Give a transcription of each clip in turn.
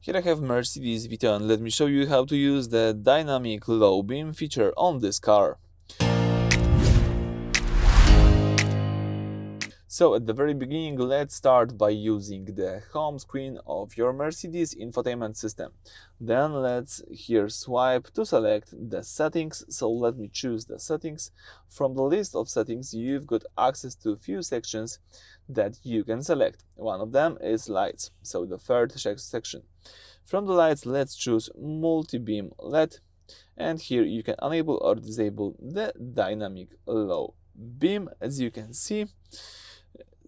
Here I have Mercedes Vito and let me show you how to use the dynamic low beam feature on this car. So at the very beginning, let's start by using the home screen of your Mercedes infotainment system. Then let's here swipe to select the settings. So let me choose the settings. From the list of settings, you've got access to a few sections that you can select. One of them is lights, so the third section. From the lights, let's choose multi-beam LED, and here you can enable or disable the dynamic low beam, as you can see.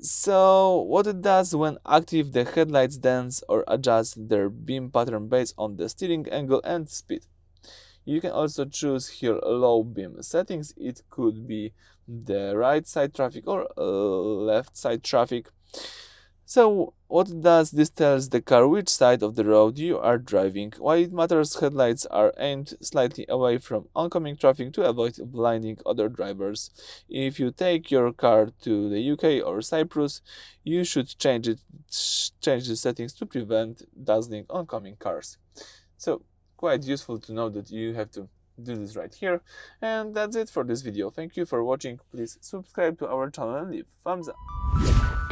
So what it does when active, the headlights dance or adjust their beam pattern based on the steering angle and speed. You can also choose here low beam settings. It could be the right side traffic or left side traffic. So what it does, this tells the car which side of the road you are driving. Why it matters, headlights are aimed slightly away from oncoming traffic to avoid blinding other drivers. If you take your car to the UK or Cyprus, you should change the settings to prevent dazzling oncoming cars. So quite useful to know that you have to do this right here. And that's it for this video. Thank you for watching. Please subscribe to our channel and leave thumbs up.